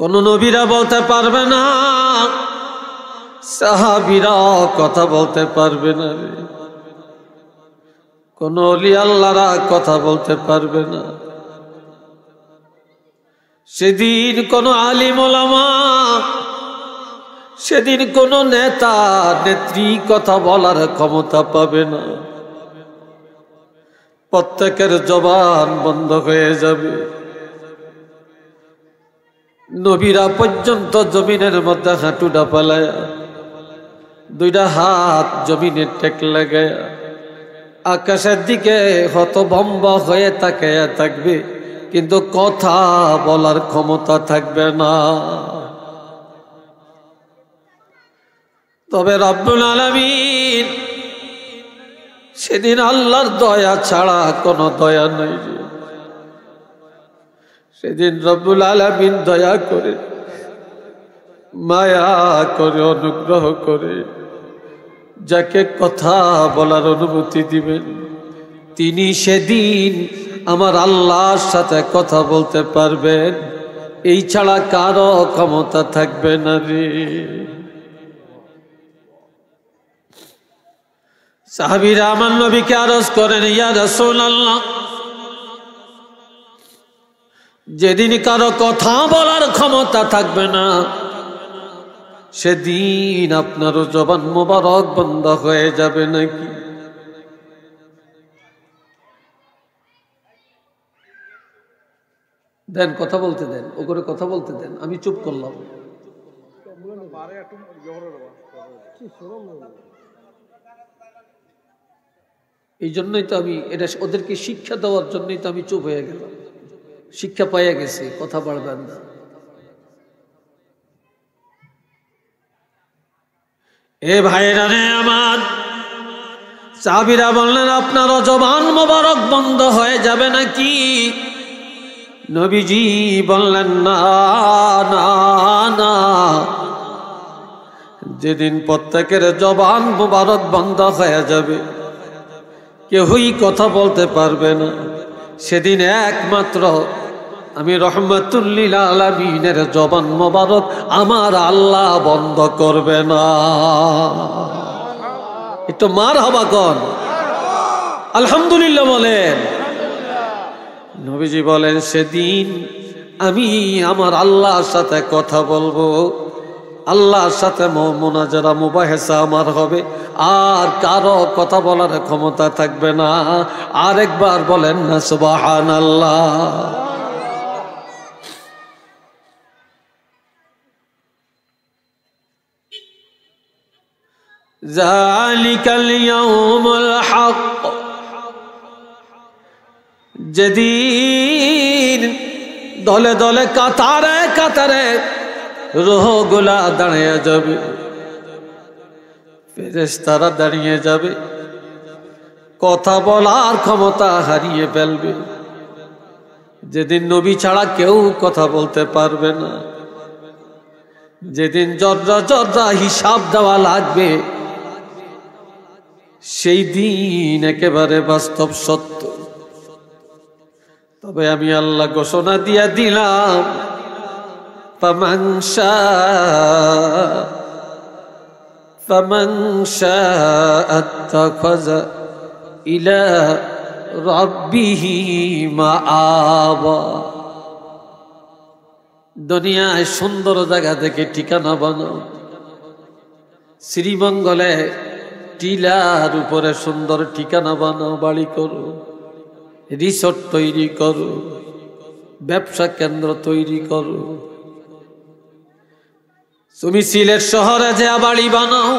কোন নবীরা বলতে পারবে না, সাহাবীরা কথা বলতে পারবে না, কোন ওলি আল্লাহরা কথা বলতে পারবে না। সেদিন কোন আলিম ওলামা, সেদিন কোন নেতা নেত্রী কথা বলার ক্ষমতা পাবে না। প্রত্যেকের জবান বন্ধ হয়ে যাবে। নবীরা পর্যন্ত জমিনের মধ্যে হাঁটুটা পালায়া, দুইটা হাত জমিনে টেক লাগায়া আকাশের দিকে হতভম্ব হয়ে তাকায়া থাকবে, কিন্তু কথা বলার ক্ষমতা থাকবে না। তবে রব্বুল আলামিন সেদিন আল্লাহর দয়া ছাড়া কোনো দয়া নাই। সেদিন রব্বুল আলামিন দয়া করে, মায়া করে, অনুগ্রহ করে যাকে কথা বলার অনুমতি দিবেন, তিনি সেদিন আমার আল্লাহর সাথে কথা বলতে পারবেন। এই ছাড়া কারো ক্ষমতা থাকবে না রে। সাহাবীরা আমার নবীকে আরজ করেন, ইয়া রাসূলুল্লাহ, যেদিন কারো কথা বলার ক্ষমতা থাকবে না, সেদিন আপনারও জবান মোবারক বন্ধ হয়ে যাবে নাকি? দেন, কথা বলতে দেন, ও করে কথা বলতে দেন, আমি চুপ করলাম। এই জন্যই তো আমি এটা ওদেরকে শিক্ষা দেওয়ার জন্যই তো আমি চুপ হয়ে গেলাম। শিক্ষা পাইয়া গেছি, কথা বাড়বেন না। এ ভাইরা রে আমার, সাহাবীরা বললেন, আপনারও জবান মোবারক বন্ধ হয়ে যাবে নাকি? নবীজি বললেন, না না না, যেদিন প্রত্যেকের জবান মোবারক বন্ধ হয়ে যাবে, কেউই কথা বলতে পারবে না, সেদিন একমাত্র আমি রহমাতুল লিল আলামিনের জবান মোবারক আমার আল্লাহ বন্ধ করবে না। একটু মারহাবা কন, আলহামদুলিল্লাহ বলেন। নবীজি বলেন, সেদিন আমি আমার আল্লাহর সাথে কথা বলবো, আল্লাহর সাথে মুনাজারা মুবাহিসা আমার হবে, আর কারো কথা বলার ক্ষমতা থাকবে না। আরেকবার বলেন না সুবহানাল্লাহ। যালিকাল ইয়াউমুল হক, যেদিন দলে দলে কাতারে কাতারে রূহগুলা দাঁড়িয়ে যাবে, ফেরেশতারা দাঁড়িয়ে যাবে, কথা বলার ক্ষমতা হারিয়ে ফেলবে। যেদিন নবী ছাড়া কেউ কথা বলতে পারবে না, যেদিন জর্রা জর্রা হিসাব দেওয়া লাগবে, সেই দিন একেবারে বাস্তব সত্য। তবে আমি আল্লাহ ঘোষণা দিয়া দিলাম, ফামান শাআ আত্তাখাযা ইলা রাব্বিহি মাআবা। দুনিয়ায় সুন্দর জায়গা থেকে ঠিকানা বানাও, শ্রীমঙ্গলে টিলার উপরে সুন্দর ঠিকানা বানাও, বাড়ি করো, রিসোর্ট তৈরি করো, ব্যবসা কেন্দ্র তৈরি করো। তুমি সিলেট শহরে যে বাড়ি বানাও,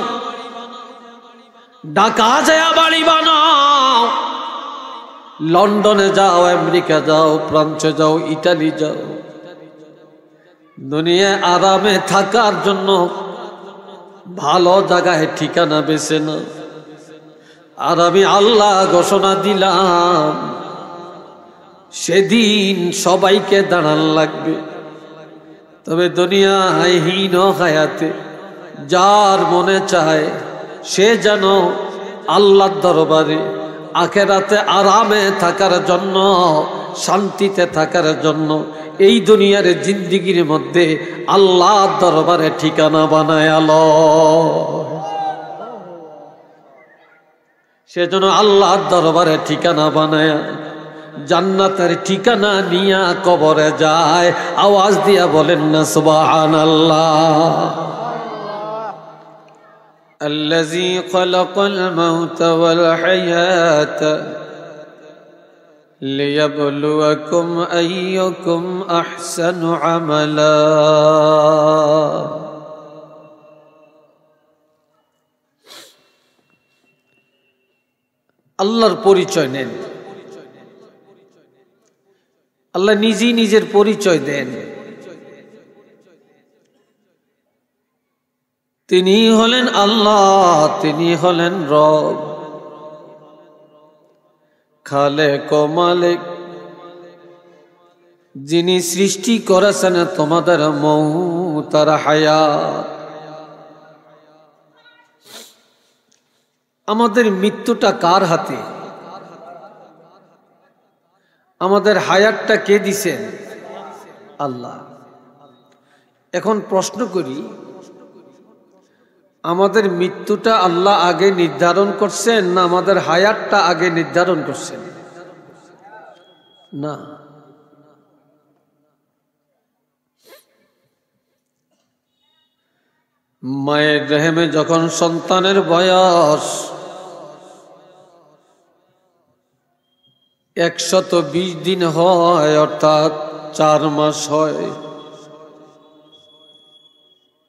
ঢাকা যে বাড়ি বানাও, লন্ডনে যাও, আমেরিকা যাও, ফ্রান্সে যাও, ইটালি যাও, দুনিয়ায় আরামে থাকার জন্য ভালো জায়গায় ঠিকানা বেছে না। আর আমি আল্লাহ ঘোষণা দিলাম, সেদিন সবাইকে দাঁড়ান লাগবে। তবে দুনিয়ায় হীন হায়াতে যার মনে চায় সে যেন আল্লাহর দরবারে আখেরাতে আরামে থাকার জন্য শান্তিতে থাকার জন্য এই দুনিয়ার জিন্দেগির মধ্যে আল্লাহর দরবারে ঠিকানা বানায় লয়। সেজন্য আল্লাহর দরবারে ঠিকানা বানায় জান্নাতের ঠিকানা নিয়া কবরে যায়। আওয়াজ দিয়া বলেন না সুবহানাল্লাহ। আল্লাযী খালাকাল মাউতা ওয়াল হায়াতা লিয়াবলুয়াকুম আইয়ুকুম আহসানু আমালা। আল্লাহর পরিচয় নেন। আল্লাহ নিজেই নিজের পরিচয় দেন। তিনি হলেন আল্লাহ, তিনি হলেন রব, খালেক ও মালিক, যিনি সৃষ্টি করেছেন তোমাদের মউত আর হায়াত। আমাদের মৃত্যুটা কার হাতে? আমাদের হায়াতটা কে দিছেন? আল্লাহ। এখন প্রশ্ন করি, আমাদের মৃত্যুটা আল্লাহ আগে নির্ধারণ করছেন না আমাদের হায়াতটা আগে নির্ধারণ করছেন? না, মায়ের রেহেমে যখন সন্তানের বয়স 120 দিন হয়, অর্থাৎ 4 মাস হয়,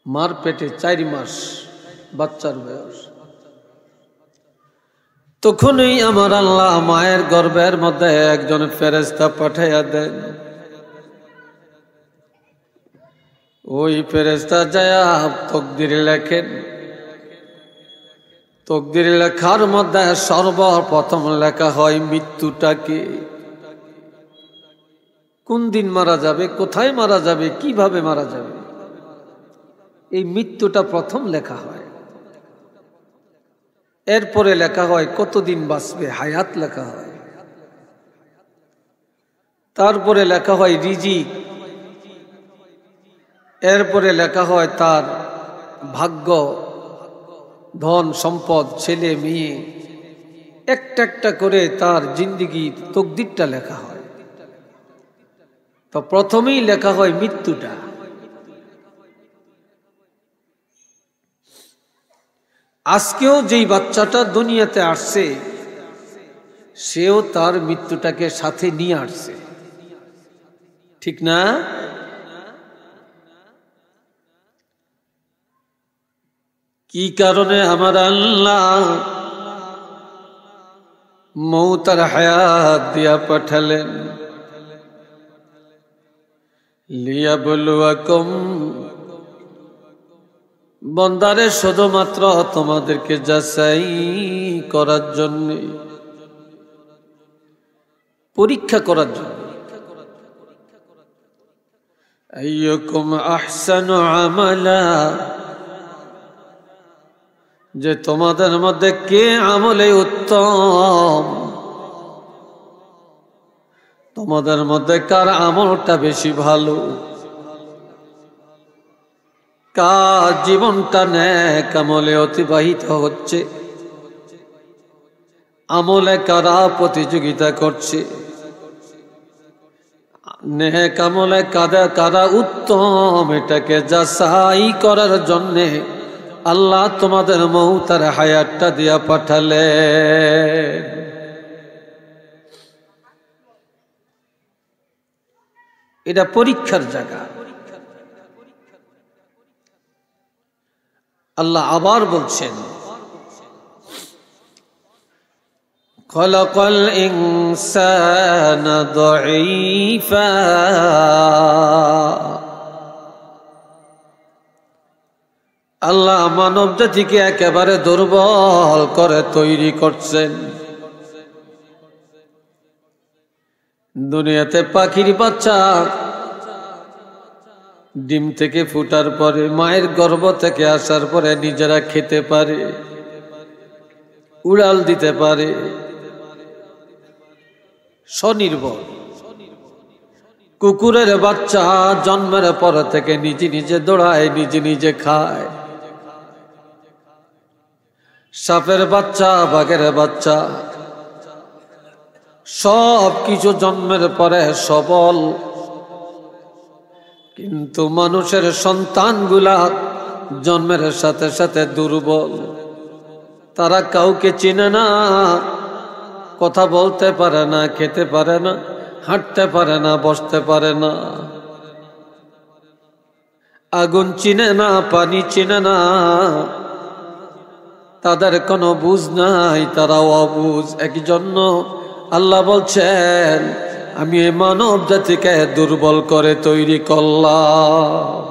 মার পেটে 4 মাস বাচ্চার বয়স, তখনই আমার আল্লাহ মায়ের গর্ভের মধ্যে একজন ফেরেশতা পাঠাইয়া দেন। ওই ফেরেশতা যায়া তকদির লেখেন। তকদির লেখার মধ্যে সর্বপ্রথম লেখা হয় মৃত্যুটাকে, কোন দিন মারা যাবে, কোথায় মারা যাবে, কিভাবে মারা যাবে, এই মৃত্যুটা প্রথম লেখা হয়। এরপরে লেখা হয় কতদিন বাঁচবে, হায়াত লেখা হয়। তারপরে লেখা হয় রিজিক। এরপরে লেখা হয় তার ভাগ্য, ধন সম্পদ, ছেলে মেয়ে, একটা একটা করে তার জিন্দেগির তকদিরটা লেখা হয়। তো প্রথমেই লেখা হয় মৃত্যুটা। আজকেও যেই বাচ্চাটা দুনিয়াতে আসছে সেও তার মৃত্যুটাকে সাথে নিয়ে আসছে, ঠিক না? কি কারণে আমার আল্লাহ মউত আর হায়াত দিয়া পাঠালেন? লিয়াবলুয়াকুম, বন্দারে শুধুমাত্র তোমাদেরকে যাচাই করার জন্য, পরীক্ষা করার জন্য। আইয়ুকুম আহসানু আমালা, যে তোমাদের মধ্যে কে আমলে উত্তম, তোমাদের মধ্যে কার আমলটা বেশি ভালো, কার জীবনটা নেক আমলে অতিবাহিত হচ্ছে, আমলে কারা প্রতিযোগিতা করছে, নেক আমলে কারা উত্তম, এটাকে যাচাই করার জন্যে আল্লাহ তোমাদের মউত আর হায়াতটা দিয়া পাঠালেন। এটা পরীক্ষার জায়গা। আল্লাহ আবার বলছেন, খলাকাল ইনসানা দাঈফা, আল্লাহ মানব জাতিকে একেবারে দুর্বল করে তৈরি করছেন। দুনিয়াতে পাখির বাচ্চা ডিম থেকে ফুটার পরে, মায়ের গর্ভ থেকে আসার পরে নিজেরা খেতে পারে, উড়াল দিতে পারে, স্বনির্ভর। কুকুরের বাচ্চা জন্মের পর থেকে নিজে নিজে দৌড়ায়, নিজে নিজে খায়। সাপের বাচ্চা, বাঘের বাচ্চা সব কিছু জন্মের পরে সবল, কিন্তু মানুষের সন্তানগুলা জন্মের সাথে সাথে দুর্বল। তারা কাউকে চিনে না, কথা বলতে পারে না, খেতে পারে না, হাঁটতে পারে না, বসতে পারে না, আগুন চিনে না, পানি চিনে না, তাদের কোনো বুঝ নাই, তারা অবুঝ। একজন্য আল্লাহ বলছেন, আমি এই মানব জাতিকে দুর্বল করে তৈরি করলাম।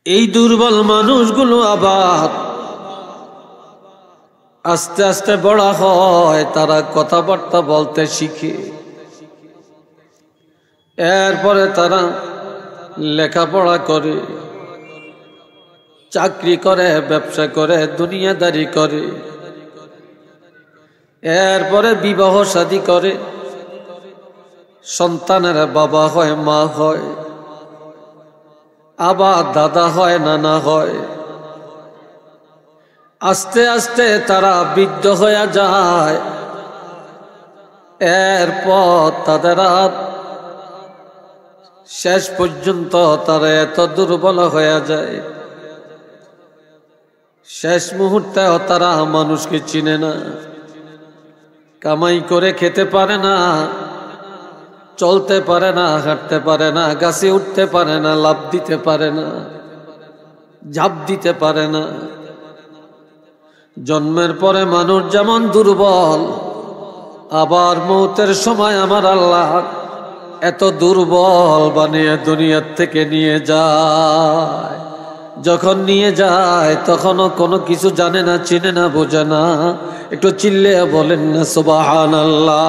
এই দুর্বল মানুষগুলো আবার আস্তে আস্তে বড় হয়, তারা কথাবার্তা বলতে শিখে। এরপরে তারা লেখাপড়া করে, চাকরি করে, ব্যবসা করে, দুনিয়াদারি করে। এরপরে বিবাহ শাদী করে, সন্তানের বাবা হয়, মা হয়, আবার দাদা হয়, নানা হয়। আস্তে আস্তে তারা বৃদ্ধ হয়ে যায়। এরপর তাদের আর শেষ পর্যন্ত তারা এত দুর্বল হয়ে যায়, শেষ মুহূর্তে তারা মানুষকে চিনে না, কামাই করে খেতে পারে না, চলতে পারে না, হাঁটতে পারে না, গাছে উঠতে পারে না, লাফ দিতে পারে না, ঝাঁপ দিতে পারে না। জন্মের পরে মানুষ যেমন দুর্বল, আবার মৌতের সময় আমার আল্লাহ এত দুর্বল বানিয়ে দুনিয়ার থেকে নিয়ে যায়। যখন নিয়ে যায় তখনও কোনো কিছু জানে না, চিনে না, বোঝে না। একটু চিল্লে বলেন না সুবহানাল্লাহ।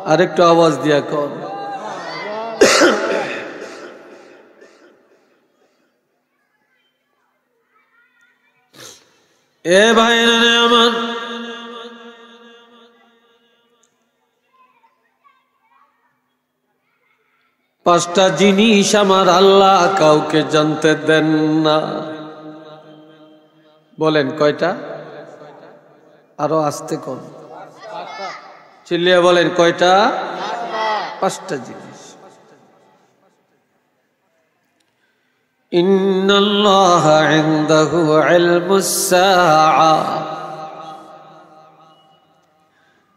আর একটু আওয়াজ দিয়া কর। এ ভাইরা আমার, পাঁচটা জিনিস আমার আল্লাহ কাউকে জানতে দেন না। বলেন কয়টা? আরো আস্তে কর, চিল্লিয়ে বলেন কয়টা? পাঁচটা জিনিস। ইন্নাল্লাহা ইনদাহু ইলমুস সাআ,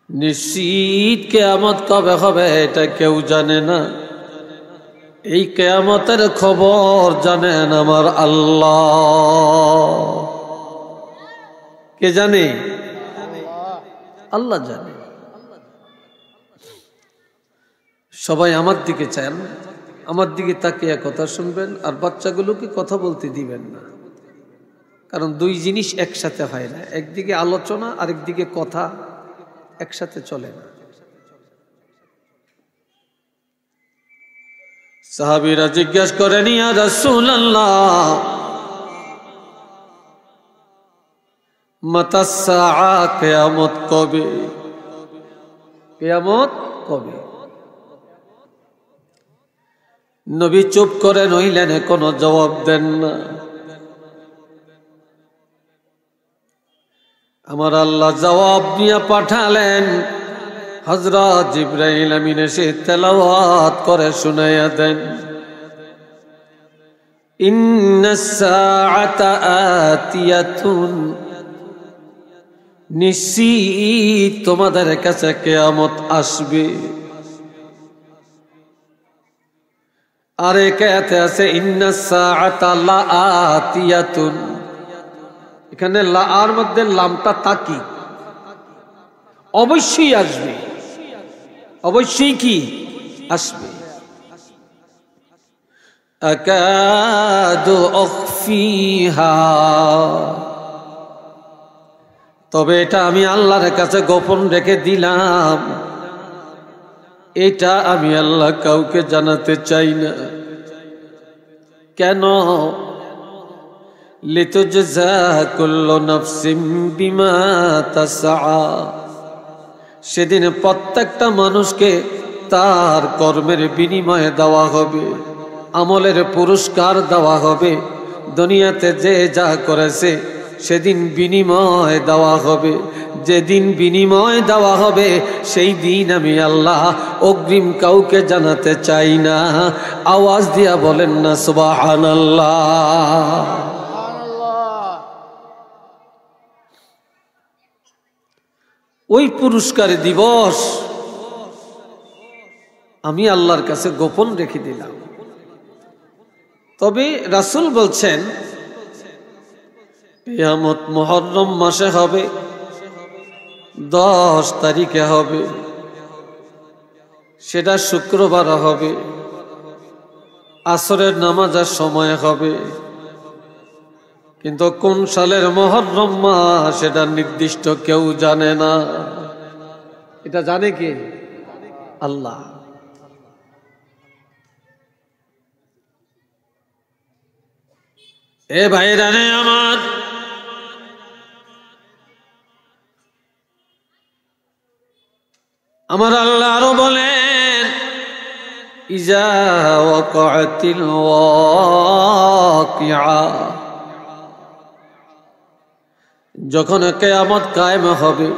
নিশ্চিত কিয়ামত কবে হবে এটা কেউ জানে না। এই কিয়ামতের খবর জানেন আমার আল্লাহ। কে জানে? আল্লাহ জানে। সবাই আমার দিকে চান, আমার দিকে তাকিয়ে কথা শুনবেন, আর বাচ্চাগুলোকে কথা বলতে দিবেন না, কারণ দুই জিনিস একসাথে হয় না। একদিকে আলোচনা, আরেকদিকে কথা একসাথে চলে না। সাহাবীরা জিজ্ঞাসা করেন, ইয়া রাসূলুল্লাহ মাতা সাআ, কিয়ামত কবে? কিয়ামত কবে? নবী চুপ করে রইলেন, কোনো জবাব দেন না। আমার আল্লাহ জবাব দিয়ে পাঠালেন, হযরত জিবরাইল আমিন এসে তেলাওয়াত করে শুনাইয়া দেন, ইন্নাস সাআতা আতিয়াতুন, নিশ্চিত তোমাদের কাছে কিয়ামত আসবে। আর একাতে আছে ইন্নাস সাআতা লাআতিয়াতুন। এখানে লাআর মধ্যে লামটা তাকি, অবশ্যই আসবে, অবশ্যই কি আসবে। আকাদু উখফিহা, তবে এটা আমি আল্লাহর কাছে গোপন রেখে দিলাম, এটা আমি আল্লাহ কাউকে জানাতে চাই না। কেন? লিতুজজা কুল্লু নাফসিম বিমা তাসআ, সেদিন প্রত্যেকটা মানুষকে তার কর্মের বিনিময়ে দেওয়া হবে, আমলের পুরস্কার দেওয়া হবে। দুনিয়াতে যে যা করেছে সেদিন বিনিময় দেওয়া হবে। যেদিন বিনিময় দেওয়া হবে সেই দিন আমি আল্লাহ অগ্রিম কাউকে জানাতে চাই না। আওয়াজ দিয়া বলেন না সুবহানাল্লাহ। ওই পুরস্কার দিবস আমি আল্লাহর কাছে গোপন রেখে দিলাম। তবে রাসূল বলছেন কিয়ামত মুহররম মাসে হবে, 10 তারিখে হবে, সেটা শুক্রবার হবে, আসরের নামাজের সময় হবে। কিন্তু কোন সালের মুহররম মাস সেটা নির্দিষ্ট কেউ জানে না। এটা জানে কে? আল্লাহ। এ ভাইরা রে আমার, আমার আল্লাহ আরো বলেন ইজা ওয়াকাতিল ওয়াকিআ, যখন কিয়ামত কায়েম হবে,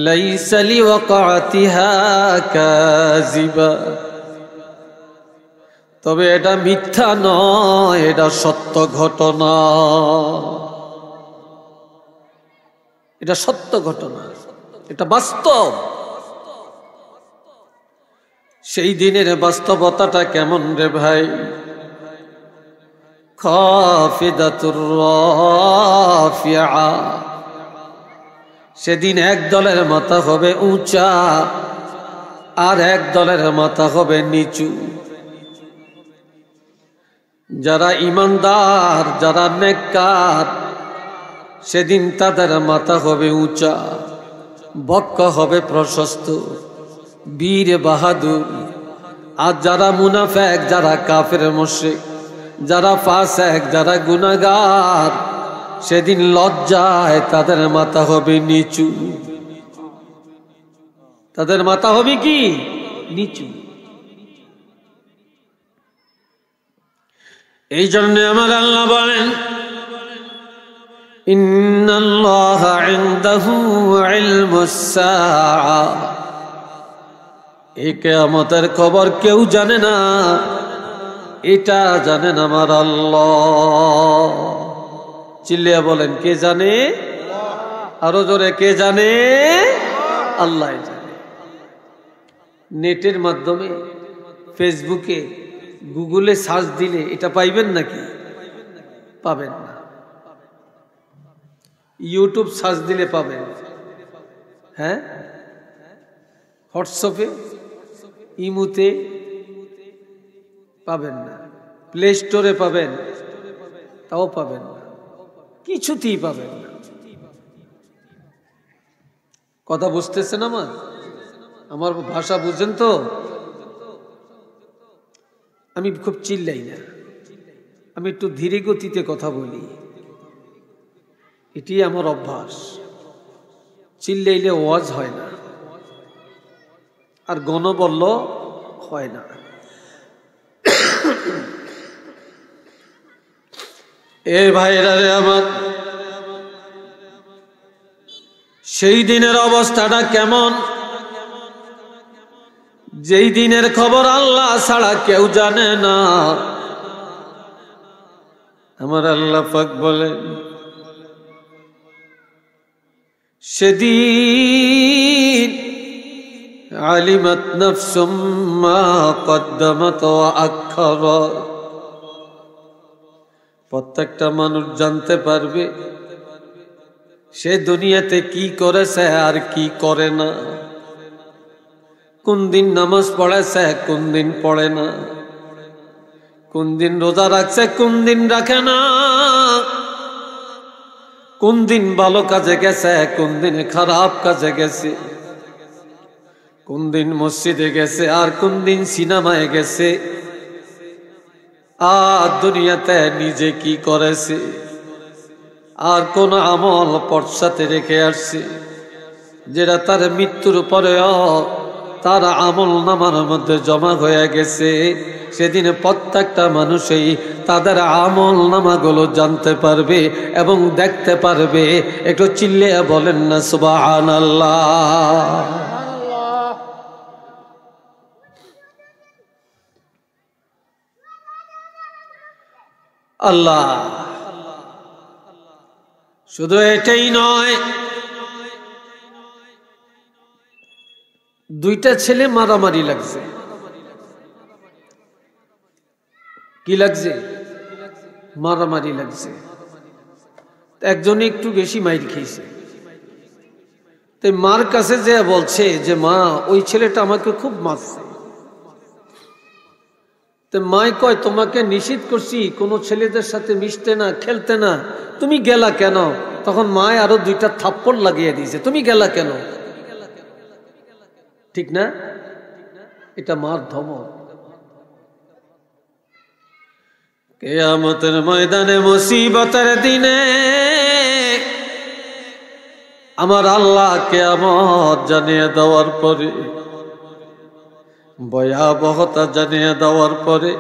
লাইসা লিওয়াকাতিহা কাযিবা, তবে এটা মিথ্যা নয়, এটা সত্য ঘটনা। এটা সত্য ঘটনা, এটা বাস্তব। সেই দিনের বাস্তবতাটা কেমন রে ভাই? খাফিদাতুর রাফিআ, সেদিন এক দলের মাথা হবে উঁচা আর এক দলের মাথা হবে নিচু। যারা ঈমানদার, যারা নেককার, সেদিন তাদের মাথা হবে উঁচা, বক্ষ হবে প্রশস্ত, বীর বাহাদুর। আর যারা মুনাফিক, যারা কাফের মুশরিক, যারা ফাসিক, যারা গুনাহগার, সেদিন লজ্জায় তাদের মাথা হবে নিচু। তাদের মাথা হবে কি? নিচু। এই জন্য আমার আল্লাহ বলেন ইন্নাল্লাহা ইনদাহু ইলমুস সাআ, এই কিয়ামতের খবর কেউ জানে না, এটা জানেন আমার আল্লাহ। চিল্লিয়া বলেন কে জানে? আরো জোরে কে জানে? আল্লাহ জানে। নেটের মাধ্যমে, ফেসবুকে, গুগলে সার্চ দিলে এটা পাইবেন নাকি? পাবেন না। ইউটিউব সার্চ দিলে পাবেন, হ্যাঁ, হোয়াটসঅ্যাপে, ইমুতে পাবেন না, প্লে স্টোরে পাবেন, তাও পাবেন না, কিছুতেই পাবেন না। কথা বুঝতেছেন আমার ভাষা বুঝেন তো? আমি খুব চিল্লাই না, আমি একটু ধীরে গতিতে কথা বলি, এটি আমার অভ্যাস। চিল্লাইলে ওয়াজ হয় না, আর গণবল্ল হয় না। এ ভাইরা রে আমার, সেই দিনের অবস্থাটা কেমন? যেই দিনের খবর আল্লাহ ছাড়া কেউ জানে না। আমার আল্লাহ পাক বলেন সেদিন আলিমাত নাফসুম মা কদ্দামাত ওয়া আখারাত, প্রত্যেকটা মানুষ জানতে পারবে সে দুনিয়াতে কি করেছে আর কি করে না, কোন দিন নামাজ পড়েছে, কোন দিন পড়ে না, কোন দিন রোজা রাখছে, কোন দিন রাখে না, কোন দিন ভালো কাজে গেছে, কোন দিন খারাপ কাজে গেছে, কোন দিন মসজিদে গেছে আর কোন দিন সিনেমায় গেছে, আর দুনিয়াতে নিজে কি করেছে, আর কোন আমল পশ্চাতে রেখে আসছে। যেটা তার মৃত্যুর পরেও তার আমল নামার মধ্যে জমা হয়ে গেছে। সেদিন প্রত্যেকটা মানুষই তাদের আমল নামাগুলো জানতে পারবে এবং দেখতে পারবে। একটু চিল্লিয়ে বলেন না সুবহানাল্লাহ। আল্লাহ শুধু এটাই নয়, দুইটা ছেলে মারামারি লাগছে। কি লাগছে? মারামারি লাগছে। একজনে একটু বেশি মাইর খেয়েছে। তাই মার কাছে যে বলছে যে মা, ওই ছেলেটা আমাকে খুব মারছে। তো মাই কয়, তোমাকে নিষেধ করছি কোনো ছেলেদের সাথে মিশতে না, খেলতে না, তুমি গেলা কেন? তখন মায় আরো দুইটা থাপ্পড় লাগিয়ে দিয়েছে, তুমি গেলা কেন? ঠিক না? এটা মার ধমক। কিয়ামতের ময়দানে মুসিবতের দিনে আমার আল্লাহ কিয়ামত জানিয়ে দেওয়ার পরে, ভয়াবহতা জানিয়ে দেওয়ার পরে,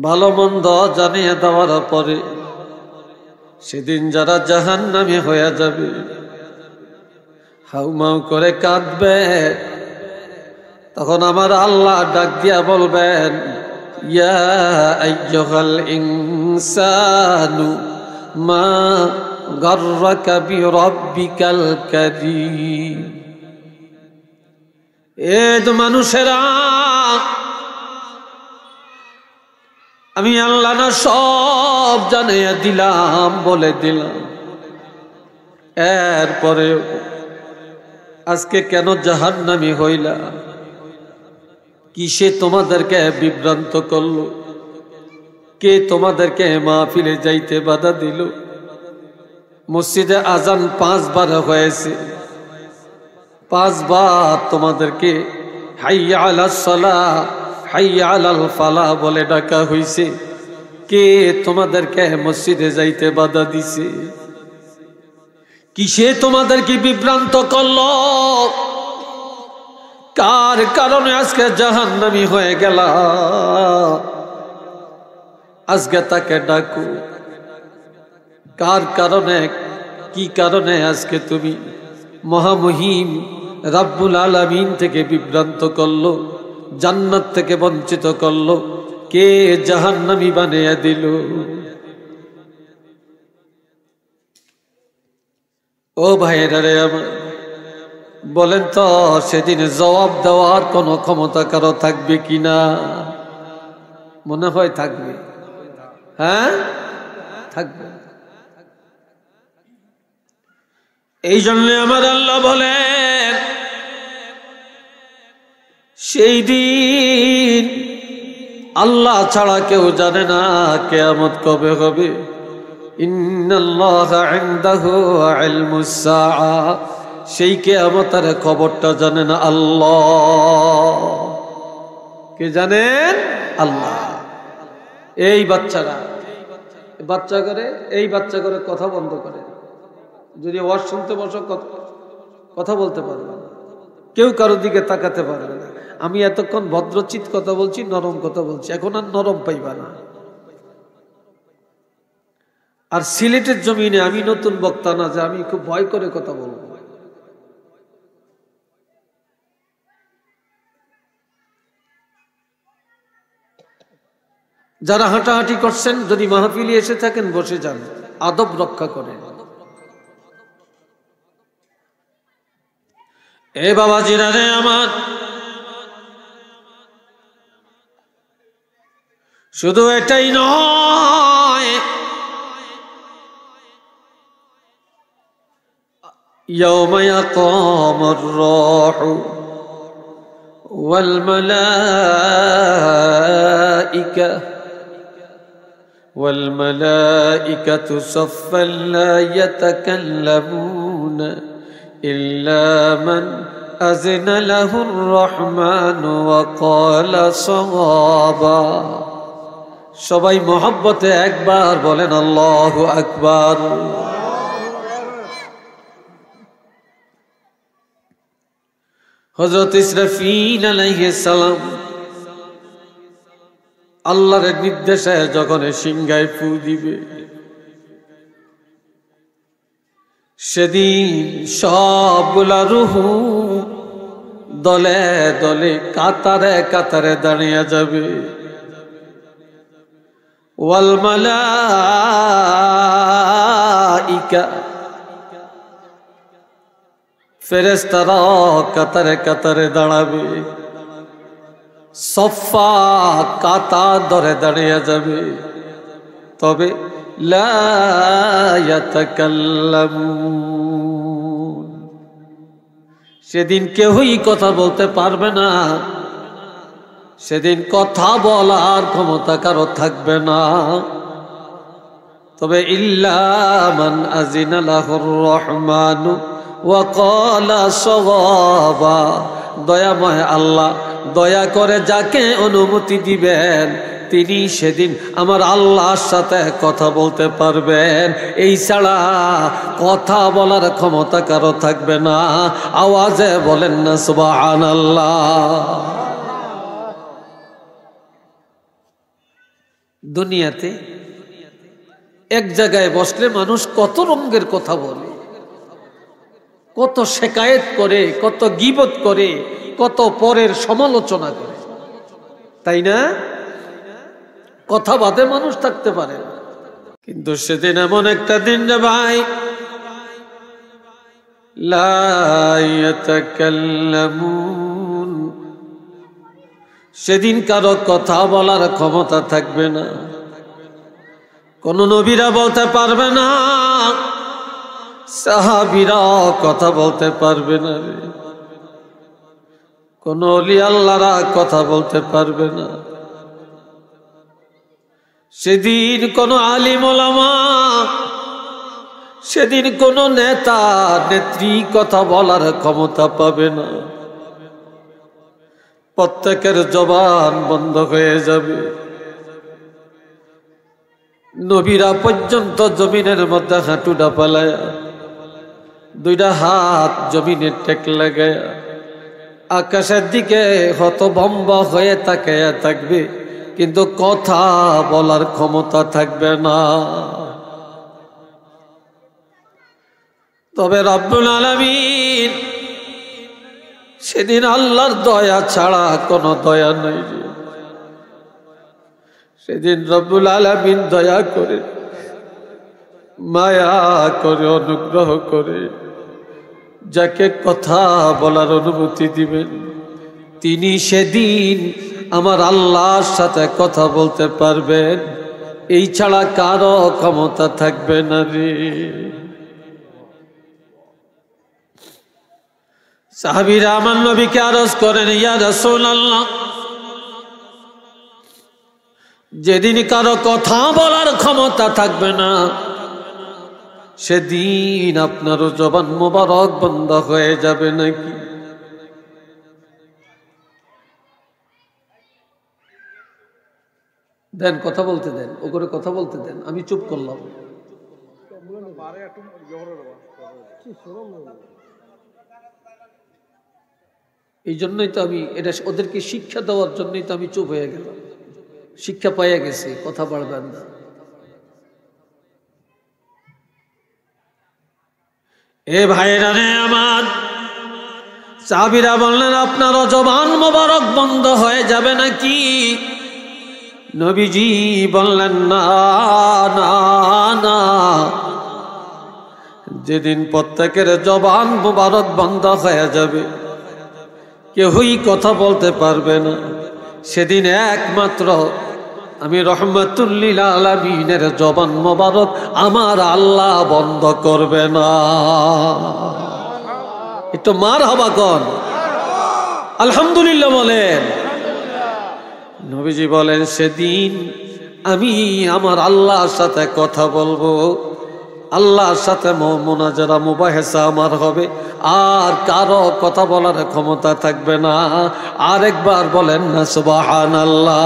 ভালো মন্দ জানিয়ে দেওয়ার পরে, সেদিন যারা জাহান্নামী হয়ে যাবে, হাউমাউ করে কাঁদবে, তখন আমার আল্লাহ ডাক দিয়া বলবেন, ইয়া আইয়ুহাল ইনসানু মা গাররাকা বিরাব্বিকাল কারীম। এ তো মানুষেরা, আমি আল্লাহ না সব জানিয়ে দিলাম, বলে দিলাম, এরপরে আজকে কেন জাহান্নামী হইলা? কিসে তোমাদেরকে বিভ্রান্ত করলো? কে তোমাদেরকে মাহফিলে যাইতে বাধা দিল? মসজিদে আজান 5 বার হয়েছে, 5 বার তোমাদেরকে হাইয়া আলাস সালাহ হাইয়া আলাল ফালাহ বলে ডাকা হইছে। কে তোমাদেরকে মসজিদে যাইতে বাধা দিছে? কিসে তোমাদেরকে বিভ্রান্ত করলো? কার কারণে আজকে জাহান্নামী হয়ে গেল? আজকে তাকে ডাকো। কার কারণে, কি কারণে আজকে তুমি মহামহিম রাব্বুল আলামিন থেকে বিভ্রান্ত করলো, জান্নাত থেকে বঞ্চিত করলো? কে জাহান্নামী বানিয়ে দিল? ও ভাইয়েরা রে আমার, বলেন তো সেদিন জবাব দেওয়ার কোনো ক্ষমতা কারো থাকবে কিনা? মনে হয় থাকবে। হ্যাঁ, থাকবে। এই জন্য আমার আল্লাহ বলেন, সেই দিন আল্লাহ ছাড়া কেউ জানে না কিয়ামত কবে হবে। ইন্নাল্লাহা ইনদাহু ইলমুস সাআ, সেই কিয়ামতের খবরটা জানেন আল্লাহ। কে জানেন? আল্লাহ। এই বাচ্চারা, বাচ্চা করে কথা বন্ধ করে, যদি ওয়াজ শুনতে বসো কথা বলতে পারবে না, কেউ কারোর দিকে তাকাতে পারবে না। আমি এতক্ষণ ভদ্রচিত কথা বলছি, নরম কথা বলছি, এখন আর নরম পাইবা না। আর সিলেটের জমিনে আমি নতুন বক্তা না যে আমি খুব ভয় করে কথা বলবো। যারা হাঁটাহাঁটি করছেন, যদি মাহফিলে এসে থাকেন বসে যান, আদব রক্ষা করেন। এ বাবাজিরা রে আমার, শুধু এটাই নয়, ইয়াউমা ইয়াকুমুর রূহু ওয়াল মালাইকা والملائكة صفا لا يتكلمون إلا من أذن له الرحمن وقال صوابا। সবাই মহব্বতে একবার বলেন আল্লাহু আকবার। হযরত ইসরাফিল আলাইহিস সালাম আল্লাহর নির্দেশে যখন সিংহায় ফু দিবে, সেদিন সবগুলা রূহ দলে দলে কাতারে কাতারে দাঁড়িয়ে যাবে। ওয়াল মালাইকা, ফেরেশতারা কাতারে কাতারে দাঁড়াবে, সফা কাতার ধরে দাঁড়িয়ে যাবে। তবে লা ইয়াতাকাল্লামুন, সেদিন কেউই কথা বলতে পারবে না। সেদিন কথা বলার ক্ষমতা কারো থাকবে না। তবে ইল্লা মান আযিনা লাহুর রহমানু ওয়া ক্বালা সাওয়াবা, দয়াময় আল্লাহ দয়া করে যাকে অনুমতি দিবেন তিনি সেদিন আমার আল্লাহর সাথে কথা বলতে পারবেন। এই ছাড়া কথা বলার ক্ষমতা কারো থাকবে না। আওয়াজে বলেন না সুবহানাল্লাহ। দুনিয়াতে এক জায়গায় বসলে মানুষ কত রঙের কথা বলে, কত শিকায়েত করে, কত গীবত করে, কত পরের সমালোচনা করে, তাই না? কথা বাদে মানুষ থাকতে পারে, কিন্তু সেদিন এমন একটা দিন যে ভাই লা ইয়াতাকাল্লামুন, সেদিন কারো কথা বলার ক্ষমতা থাকবে না। কোন নবীরা বলতে পারবে না, সাহাবীরা কথা বলতে পারবে না, কোন ওলি আল্লাহরা কথা বলতে পারবে না। সেদিন কোন আলিম ওলামা, সেদিন কোন নেতা নেত্রী কথা বলার ক্ষমতা পাবে না। প্রত্যেকের জবান বন্ধ হয়ে যাবে। নবীরা পর্যন্ত জমিনের মধ্যে হাঁটুটা পালায়া, দুইটা হাত জমিনে টেক লাগায়া আকাশের দিকে হতভম্ব হয়ে তাকায়া থাকবে, কিন্তু কথা বলার ক্ষমতা থাকবে না। তবে রব্বুল আলামিন সেদিন আল্লাহর দয়া ছাড়া কোনো দয়া নাই। সেদিন রব্বুল আলামিন দয়া করে, মায়া করে, অনুগ্রহ করে যাকে কথা বলার অনুমতি দিবেন তিনি সেদিন আমার আল্লাহর সাথে কথা বলতে পারবেন। এই ছাড়া কারো ক্ষমতা থাকবে না রে। সাহাবীরা আমার নবীকে আরজ করেন, ইয়া রাসূলুল্লাহ, যেদিন কারো কথা বলার ক্ষমতা থাকবে না সেদিন আপনারও জবান মোবারক বন্ধ হয়ে যাবে নাকি? দেন কথা বলতে দেন, ও করে কথা বলতে দেন, আমি চুপ করলাম। এই জন্যই তো আমি এটা ওদেরকে শিক্ষা দেওয়ার জন্যই তো আমি চুপ হয়ে গেলাম। শিক্ষা পাইয়া গেছি, কথা বাড়বেন না। এ ভাইরা রে আমার, সাহাবীরা বললেন আপনারও জবান মোবারক বন্ধ হয়ে যাবে নাকি? নবীজি বললেন না না না, যেদিন প্রত্যেকের জবান মোবারক বন্ধ হয়ে যাবে, কেউই কথা বলতে পারবে না, সেদিন একমাত্র আমি রহমাতুল লিল আলামিনের জবান মোবারক আমার আল্লাহ বন্ধ করবে না। একটু মারহাবা কন, আলহামদুলিল্লাহ বলেন। নবীজি বলেন সেদিন আমি আমার আল্লাহর সাথে কথা বলবো, আল্লাহর সাথে মুনাজারা মুবাহিসা আমার হবে, আর কারো কথা বলার ক্ষমতা থাকবে না। আরেকবার বলেন না সুবহানাল্লাহ।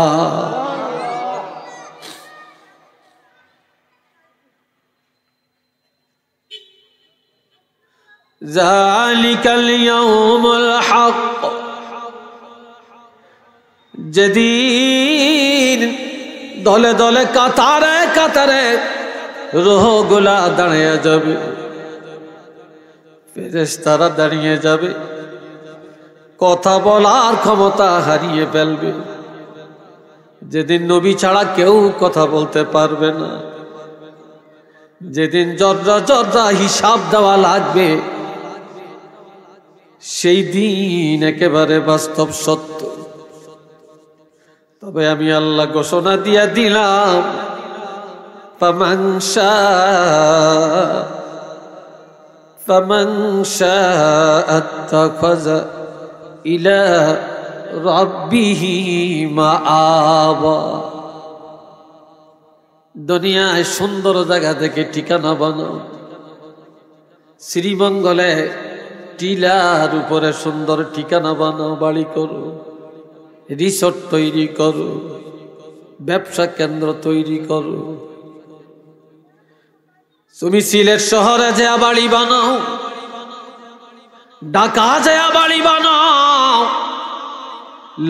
যালিকাল ইয়াউমুল হক যেদিন দলে দলে কাতারে কাতারে রূহগুলা দাঁড়িয়ে যাবে, ফেরেশতারা দাঁড়িয়ে যাবে, কথা বলার ক্ষমতা হারিয়ে ফেলবে। যেদিন নবী ছাড়া কেউ কথা বলতে পারবে না, যেদিন জর্রা জর্রা হিসাব দেওয়া লাগবে, সেই দিন একেবারে বাস্তব সত্য। তবে আমি আল্লাহ ঘোষণা দিয়া দিলাম, ফামান শাআ আত্তাখাযা ইলা রাব্বিহি মাআবা। দুনিয়ায় সুন্দর জায়গা থেকে ঠিকানা বানাও, শ্রীমঙ্গলে টিলার উপরে সুন্দর ঠিকানা বানাও, বাড়ি করো, রিসোর্ট তৈরি করো, ব্যবসা কেন্দ্র তৈরি করো। তুমি সিলেট শহরে যে বাড়ি বানাও, ঢাকা যে বাড়ি বানাও,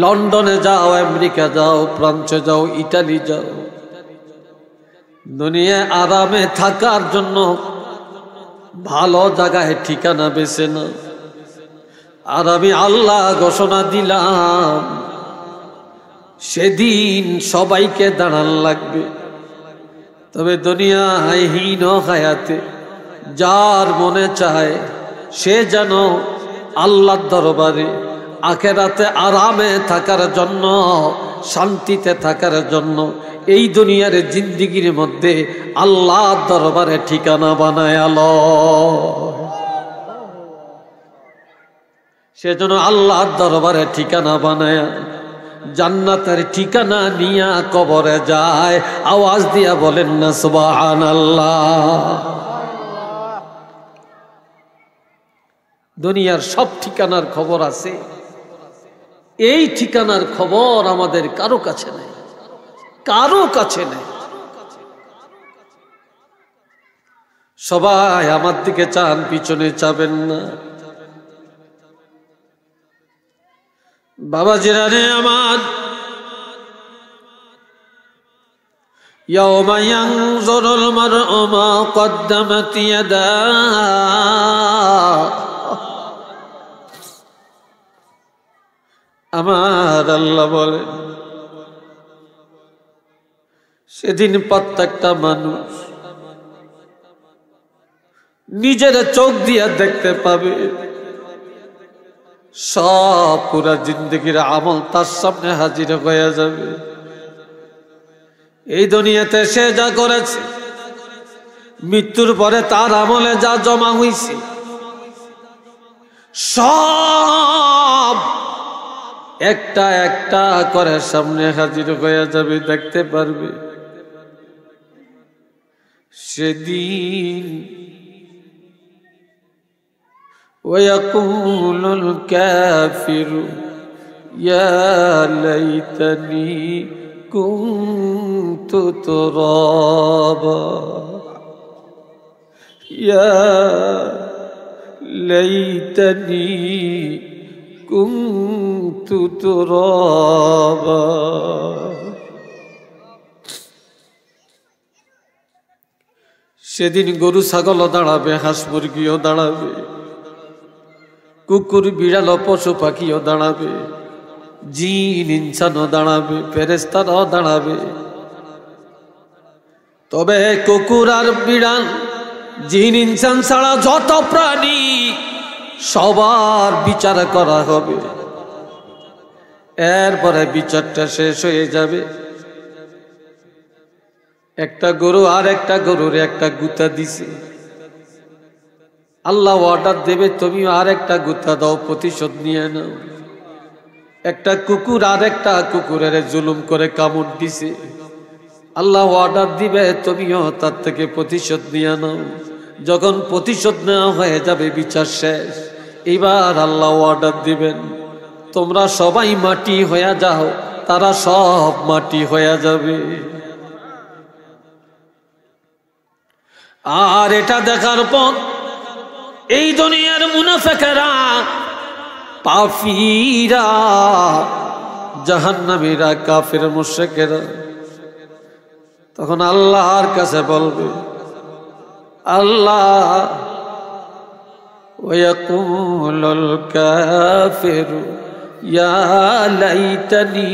লন্ডনে যাও, আমেরিকা যাও, ফ্রান্সে যাও, ইটালি যাও, দুনিয়ায় আরামে থাকার জন্য ভালো জায়গায় ঠিকানা বেছে না। আর আমি আল্লাহ ঘোষণা দিলাম, সেদিন সবাইকে দাঁড়ান লাগবে। তবে দুনিয়ায় হীন হায়াতে যার মনে চায় সে যেন আল্লাহর দরবারে আখিরাতে আরামে থাকার জন্য, শান্তিতে থাকার জন্য এই দুনিয়ার জিন্দেগির মধ্যে আল্লাহর দরবারে ঠিকানা বানায় সে যেন আল্লাহর দরবারে ঠিকানা বানায় জান্নাতের ঠিকানা নিয়া কবরে যায়। আওয়াজ দিয়া বলেন না সুবহানাল্লাহ। দুনিয়ার সব ঠিকানার খবর আছে, এই ঠিকানার খবর আমাদের কারো কাছে নেই, কারো কাছে নেই। সবাই আমার দিকে চান, পিছনে চাবেন না। বাবাজিরা রে আমার, ইয়াউমা ইয়ানজুরুল মারউ মা কদ্দামাত ইয়াদাহু, আমার আল্লাহ বলেন সেদিন প্রত্যেকটা মানুষ নিজের চোখ দিয়া দেখতে পাবে, সব পুরা জিন্দগির আমল তার সামনে হাজির হয়ে যাবে। এই দুনিয়াতে সে যা করেছে, মৃত্যুর পরে তার আমলে যা জমা হয়েছে, সব একটা একটা করে সামনে হাজির হয়ে যাবে, দেখতে পারবে। সেদিন ويقول الكافر يا ليتني كنت ترابا يا ليتني كنت ترابا। সেদিন গরু ছাগলও দাঁড়াবে, হাঁস মুরগিও দাঁড়াবে, কুকুর বিড়াল পশু পাখিও দাঁড়াবে, জিন ইনসানও দাঁড়াবে, ফেরেশতারাও দাঁড়াবে। তবে কুকুর আর বিড়াল, জিন ইনসান ছাড়া যত প্রাণী সবার বিচার করা হবে। এরপরে বিচারটা শেষ হয়ে যাবে। একটা গরু আর একটা গরুর একটা গুতা দিছে, আল্লাহ অর্ডার দেবে তুমি আর একটা গুতা দাও, প্রতিশোধ নিয়ে নাও। একটা কুকুর আর একটা কুকুরের জুলুম করে কামড় দিছে, আল্লাহ অর্ডার দিবে তুমিও তার থেকে প্রতিশোধ নিয়ে নাও। যখন প্রতিশোধ নেওয়া হয়ে যাবে, বিচার শেষ, এবার আল্লাহ অর্ডার দিবেন তোমরা সবাই মাটি হয়ে যাও, তারা সব মাটি হয়ে যাবে। আর এটা দেখার পর এই দুনিয়ার মুনাফিকরা, পাপীরা জাহান্নামীরা, কাফির মুশরিকেরা তখন আল্লাহর কাছে বলবে, আল্লাহ ওয়ায়াকুলুল কাফিরু ইয়া লাইতানি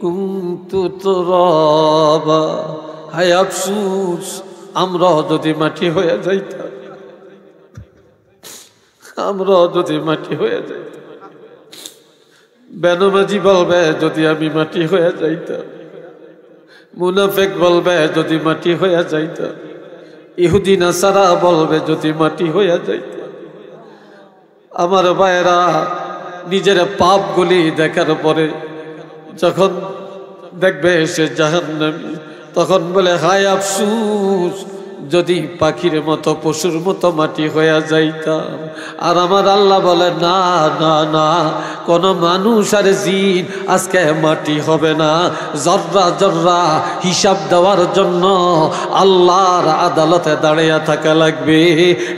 কুনতু তুরাবা, হায় আফসোস আমরা যদি মাটি হয়ে যাইতাম, আমরা যদি মাটি হয়ে যাইতাম। বেনমাজি বলবে যদি আমি মাটি হয়ে যাইতাম, মুনাফিক বলবে যদি মাটি হয়ে যাইতাম, ইহুদি নাসারা বলবে যদি মাটি হয়ে যাইতাম। আমার ভাইরা, নিজের পাপগুলি দেখার পরে যখন দেখবে সে জাহান্নামী, তখন বলে হায় আফসোস যদি পাখির মতো পশুর মতো মাটি হয়ে যাইতাম। আর আমার আল্লাহ বলে না না না, কোন মানুষ আর জিন আজকে মাটি হবে না, জর্রা জর্রা হিসাব দেওয়ার জন্য আল্লাহর আদালতে দাঁড়িয়ে থাকা লাগবে।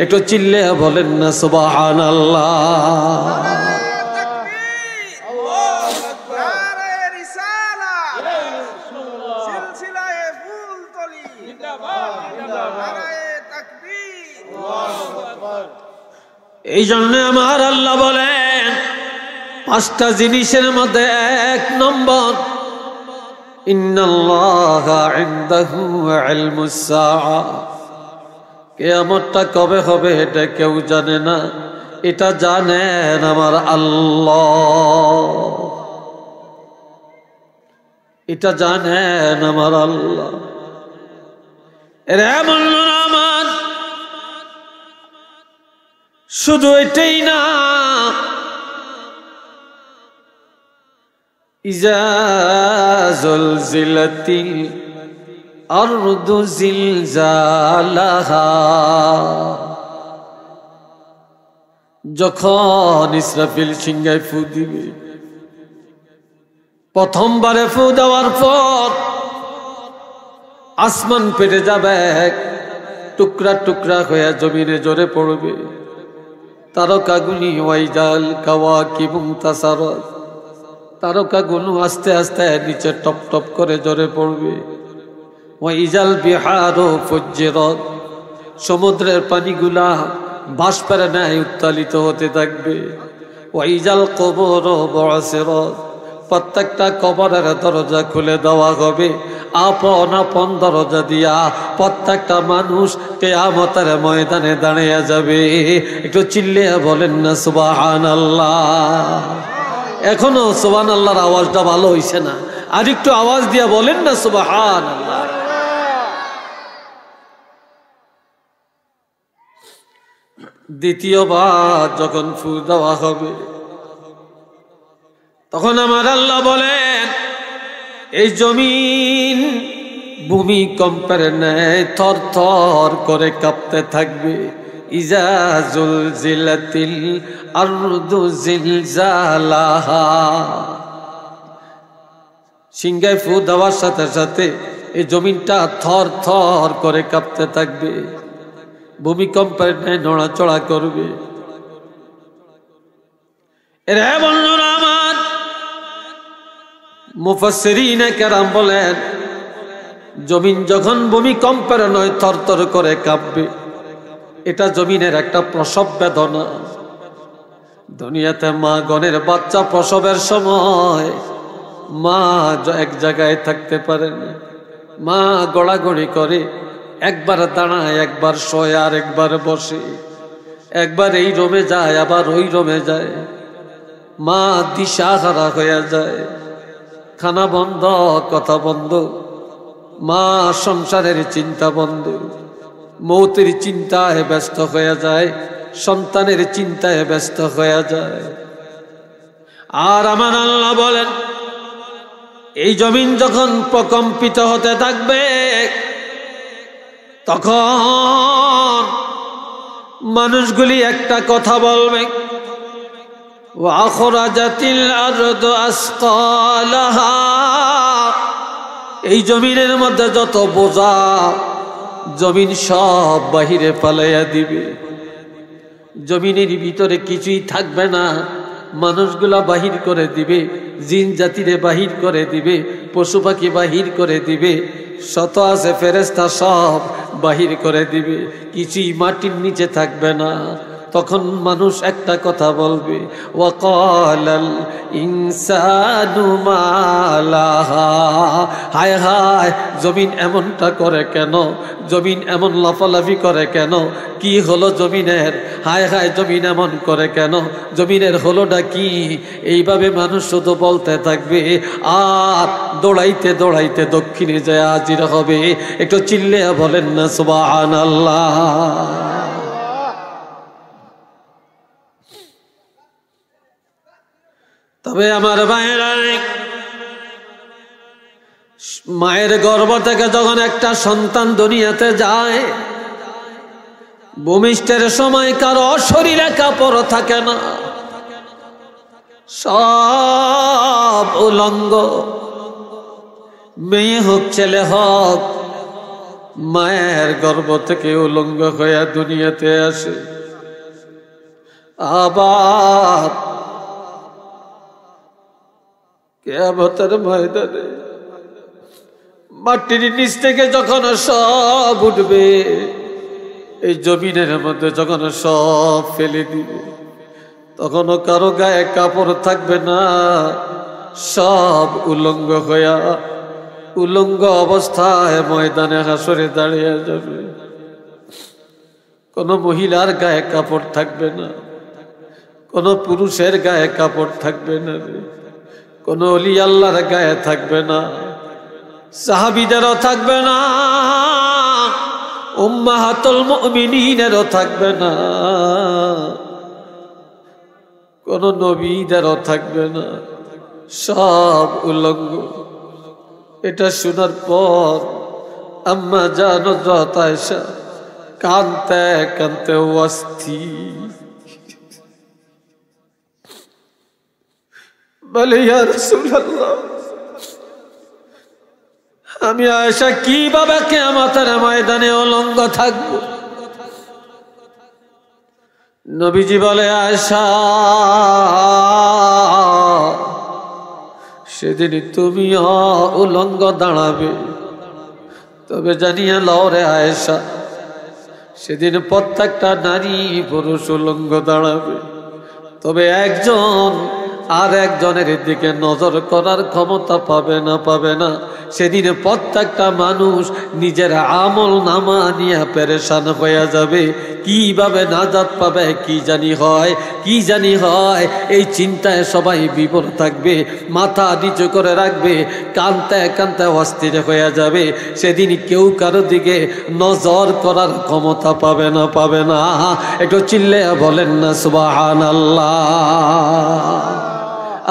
একটু চিল্লে বলেন না সুবহানাল্লাহ। এই জন্য আমার আল্লাহ বলেন 5টা জিনিসের মধ্যে 1 নম্বর, ইন্নাল্লাহা ইনদাহু ইলমুস সাআ, কিয়ামতটা কবে হবে এটা কেউ জানে না, এটা জানেন আমার আল্লাহ, এটা জানেন আমার আল্লাহ। এরা বললেন আমার শুধু এটাই না, ইজা যুলজিলাতিল আরদু জিলজালাহা, যখন ইসরাফিল সিংহায় ফু দিবে, প্রথমবারে ফু দেওয়ার পর আসমান ফেটে যাবে, টুকরা টুকরা হয়ে জমিনে ঝরে পড়বে। তারকাগুলি ওয়াইজাল কাওয়াকিবু তাসারাত, তারকাগুলো আস্তে আস্তে নিচে টপ টপ করে ঝরে পড়বে। ওয়াইজাল বিহারু ফুজ্জিরাত, সমুদ্রের পানিগুলা বাষ্পের ন্যায় উত্তালিত হতে থাকবে। ওয়াইজাল কুবুরু বুসিরাত, প্রত্যেকটা কবরের দরজা খুলে দেওয়া হবে, আপন আপন দরজা দিয়া প্রত্যেকটা মানুষ কিয়ামতের ময়দানে দাঁড়িয়ে যাবে। একটু চিল্লিয়ে বলেন না সুবহানাল্লাহ। এখনো সুবহানাল্লাহর আওয়াজটা ভালো হইছে না, আর একটু আওয়াজ দিয়া বলেন না সুবহানাল্লাহ। দ্বিতীয়বার যখন ফু দেওয়া হবে, তখন আমার আল্লাহ বলেন এই জমিন ভূমিকম্পের ন্যায় থর থর করে কাঁপতে থাকবে। ইজা যুলজিলাতিল আরদু জিলজালাহা, সিংহায় ফু দেওয়ার সাথে সাথে এই জমিনটা থর থর করে কাঁপতে থাকবে, ভূমিকম্পের ন্যায় নড়াচড়া করবে। এর বন্ধুরা আমার, মুফাসসিরিনে কেরাম বলেন জমিন যখন ভূমিকম্পের নয় থরথর করে কাঁপবে, এটা জমিনের একটা প্রসব বেদনা। দুনিয়াতে মা গণের বাচ্চা প্রসবের সময় মা এক জায়গায় থাকতে পারে না, মা গড়াগড়ি করে, একবার দাঁড়ায়, একবার শোয়, আর একবার বসে, একবার এই রোমে যায় আবার ওই রোমে যায়। মা দিশাহারা হয়ে যায়, খানা বন্ধ, কথা বন্ধ, মা সংসারের চিন্তা বন্ধ, মৌতের চিন্তায় ব্যস্ত হয়ে যায়, সন্তানের চিন্তায় ব্যস্ত হয়ে যায়। আর আমার আল্লাহ বলেন এই জমিন যখন প্রকম্পিত হতে থাকবে, তখন মানুষগুলি একটা কথা বলবে, ওয়াখরাজাতিল আরদু আসকালাহা, এই জমিনের মধ্যে যত বোঝা জমিন সব বাহিরে পালাইয়া দিবে, জমিনের ভিতরে কিছুই থাকবে না, মানুষগুলা বাহির করে দিবে, জিন জাতিরে বাহির করে দিবে, পশু পাখি বাহির করে দিবে, শত আছে ফেরেশতা সব বাহির করে দিবে, কিছুই মাটির নিচে থাকবে না। তখন মানুষ একটা কথা বলবে, ওয়াকালাল ইনসানু মা লাহা, হায় হায় জমিন এমনটা করে কেন, জমিন এমন লাফালাফি করে কেন, কি হলো জমিনের, হায় হায় জমিন এমন করে কেন, জমিনের হলোটা কি। এইভাবে মানুষ শুধু বলতে থাকবে আর দৌড়াইতে দৌড়াইতে দক্ষিণে যায় হাজির হবে। একটু চিল্লে বলেন না সুবহানাল্লাহ। তবে আমার ভাইয়েরা, মায়ের গর্ভ থেকে যখন একটা সন্তান দুনিয়াতে যায়, ভূমিষ্ঠের সময় কারো শরীরে কাপড় থাকে না, সব উলঙ্গ। মেয়ে হোক ছেলে হোক, মায়ের গর্ভ থেকে উলঙ্গ হয়ে দুনিয়াতে আসে। আবার কিয়ামতের ময়দানে মাটির নিচ থেকে যখন সব উঠবে, এই জমিনের মধ্যে যখন সব ফেলে দিবে, তখনও কারো গায়ে কাপড় থাকবে না, সব উলঙ্গ হইয়া উলঙ্গ অবস্থায় ময়দানে হাসরে দাঁড়িয়ে যাবে। কোন মহিলার গায়ে কাপড় থাকবে না, কোন পুরুষের গায়ে কাপড় থাকবে না, কোন ওলি আল্লাহর গায়ে থাকবে না, সাহাবীদেরও থাকবে না, উম্মাহাতুল মুমিনিনেরও থাকবে না, কোন নবীদেরও থাকবে না, সব উলঙ্গ। এটা শোনার পর আম্মা জান হযরত আয়েশা কাঁদতে কাঁদতে অস্থির, বলে ইয়া রাসূলুল্লাহ, আমি আয়েশা কিভাবে কিয়ামতের ময়দানে উলঙ্গ থাকব? নবীজি বলে, আয়েশা সেদিন তুমিও উলঙ্গ দাঁড়াবে, তবে জানিয়ে লও রে আয়েশা, সেদিন প্রত্যেকটা নারী পুরুষ উলঙ্গ দাঁড়াবে, তবে একজন আর একজনের দিকে নজর করার ক্ষমতা পাবে না। সেদিন প্রত্যেকটা মানুষ নিজের আমল নামা নিয়ে পেরেশান হয়ে যাবে, কিভাবে নাজাত পাবে কি জানি হয়, এই চিন্তায় সবাই বিভোর থাকবে, মাথা নিচু করে রাখবে, কাঁদতে কাঁদতে অস্থির হয়ে যাবে। সেদিন কেউ কারো দিকে নজর করার ক্ষমতা পাবে না। একটু চিল্লে বলেন না সুবহানাল্লাহ।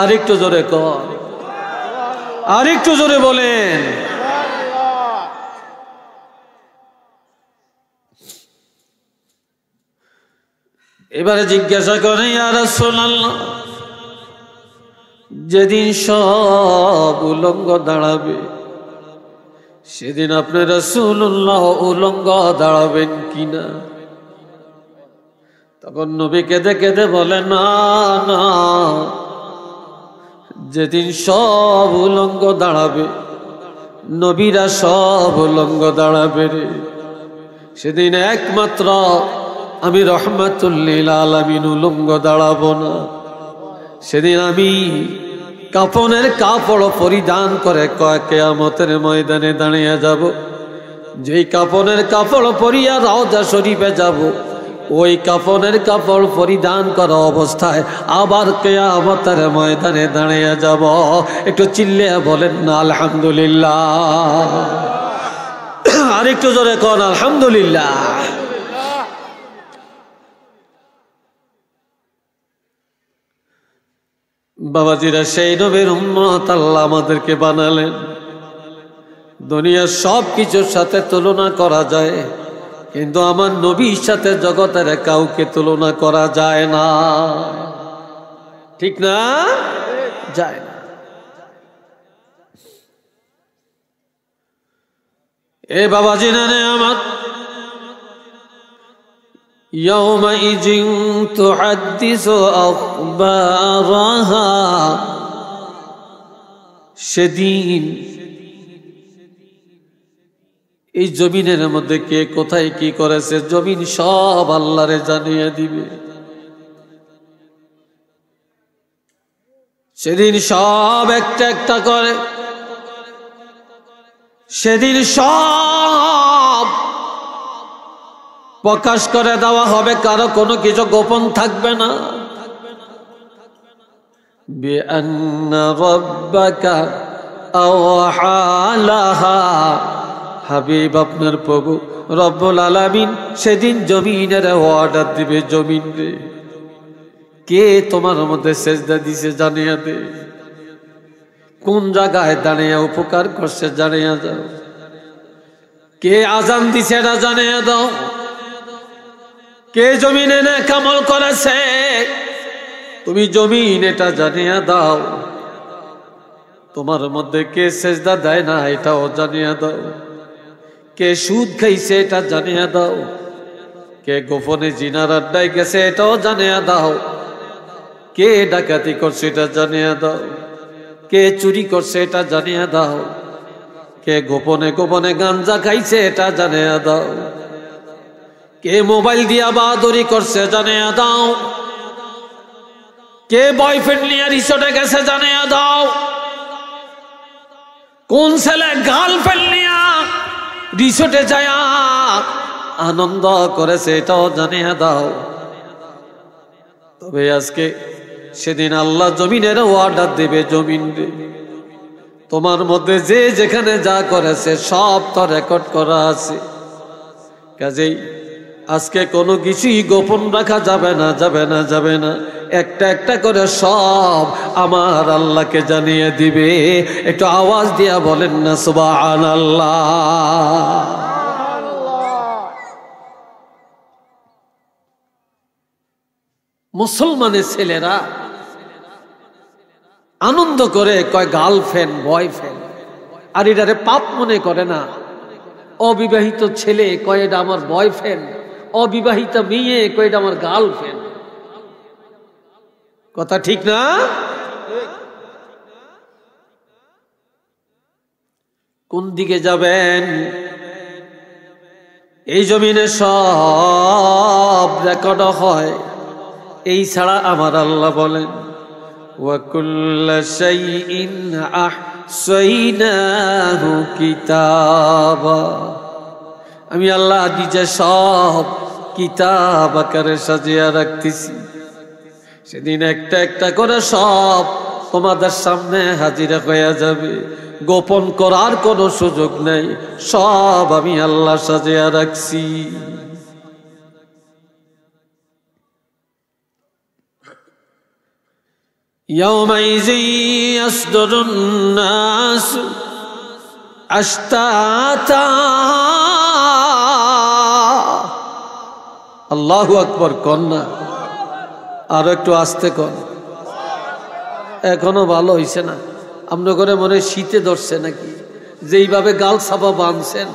আরেকটু জোরে কর, আরেকটু জোরে বলেন। এবারে জিজ্ঞাসা করে, ইয়া রাসূলুল্লাহ, যেদিন সব উলঙ্গ দাঁড়াবে, সেদিন আপনি রাসূলুল্লাহ উলঙ্গ দাঁড়াবেন কিনা? তখন নবী কেঁদে কেঁদে বলে, না না, যেদিন সব উলঙ্গ দাঁড়াবে, নবীরা সব উলঙ্গ দাঁড়াবে রে, সেদিন একমাত্র আমি রহমাতুল লিল আলামিন উলঙ্গ দাঁড়াবো না। সেদিন আমি কাফনের কাপড় পরিধান করে কিয়ামতের ময়দানে দাঁড়িয়ে যাব। যেই কাফনের কাপড় পরিয়া রওজা শরীফে যাব, ওই কাফনের কাপড় পরিধান করা অবস্থায় আবার কিয়ামতের ময়দানে দাঁড়িয়ে যাব। একটু চিল্লে বলেন না আলহামদুলিল্লাহ। আরেকটু জোরে কোন আলহামদুলিল্লাহ। বাবাজিরা, সেই নবীর উম্মত আল্লাহ আমাদেরকে বানালেন। দুনিয়ার সব কিছুর সাথে তুলনা করা যায়, কিন্তু আমার নবীর সাথে জগতের কাউকে তুলনা করা যায় না, ঠিক না? যায় না। এ বাবাজি, না আমার يومئذ تحدث أخبارها সেদিন এই জমিনের মধ্যে কে কোথায় কি করেছে জমিন সব আল্লাহরে জানিয়ে দিবে। সেদিন সব একটা একটা করে, সেদিন সব প্রকাশ করে দেওয়া হবে, কারো কোনো কিছু গোপন থাকবে না। বিআন্না রাব্বাকা আওহা লাহা, হাবিব আপনার প্রভু রব্বুল আলামিন সেদিন জমিনের অর্ডার দিবে, জমিন রে কে তোমার মধ্যে সেজদা দিছে জানিয়ে দে, কোন জায়গায় দাঁড়িয়ে উপকার করছে জানিয়ে দাও, কে আজান দিছে এটা জানিয়ে দাও, কে জমিনে নেক আমল করেছে তুমি জমিন এটা জানিয়ে দাও, তোমার মধ্যে কে সেজদা দেয় না এটাও জানিয়ে দাও, কে সুদ খাইছে এটা জানিয়ে দাও, কে গোপনে জিনার আড্ডায় গেছে এটাও জানিয়ে দাও, কে ডাকাতি করছে এটা জানিয়ে দাও, কে চুরি করছে এটা জানিয়ে দাও, কে গোপনে গোপনে গাঞ্জা খাইছে এটা জানিয়ে দাও, কে মোবাইল দিয়া বাহাদুরি করছে জানিয়ে দাও, কে বয়ফ্রেন্ড নিয়ে রিসোর্টে গেছে জানিয়ে দাও, কোন ছেলে গার্লফ্রেন্ড নিয়ে রিসোর্টে যায় আনন্দ করেছে এটাও জানিয়ে দাও। তবে আজকে সেদিন আল্লাহ জমিনের অর্ডার দেবে, জমিন রে তোমার মধ্যে যে যেখানে যা করেছে সব তো রেকর্ড করা আছে, কাজেই আজকে কোনো কিছুই গোপন রাখা যাবে না, যাবে না, যাবে না, একটা একটা করে সব আমার আল্লাহকে জানিয়ে দিবে। একটু আওয়াজ দিয়া বলেন না সুবহানাল্লাহ। মুসলমানের ছেলেরা আনন্দ করে কয় গার্লফ্রেন্ড বয়ফ্রেন্ড, আর এটারে পাপ মনে করে না। অবিবাহিত ছেলে কয় এটা আমার বয়ফ্রেন্ড, অবিবাহিতা মেয়ে কয় এটা আমার গার্লফ্রেন্ড। কথা ঠিক না? কোন দিকে যাবেন? এই জমিনে সব রেকর্ড হয়, এই ছাড়া আমার আল্লাহ বলেন ওয়াকুল্লা শাইইন আহসাইনাহু কিতাবা, আমি আল্লাহ নিজে সব কিতাব আকারে সাজিয়ে রাখতেছি। সেদিন একটা একটা করে সব তোমাদের সামনে হাজির হয়ে যাবে, গোপন করার কোনো সুযোগ নেই, সব আমি আল্লাহ সাজিয়ে রাখছি। ইয়াউমাইযি ইয়াসদুরুন নাস আশতাতা, আল্লাহু আকবার কন্যা, আরো একটু আস্তে কর, এখনো ভালো হইছে না। আপনার ঘরে মনে হয় শীতে ধরছে নাকি? যেইভাবে গাল ছাপা বাঁধছেন,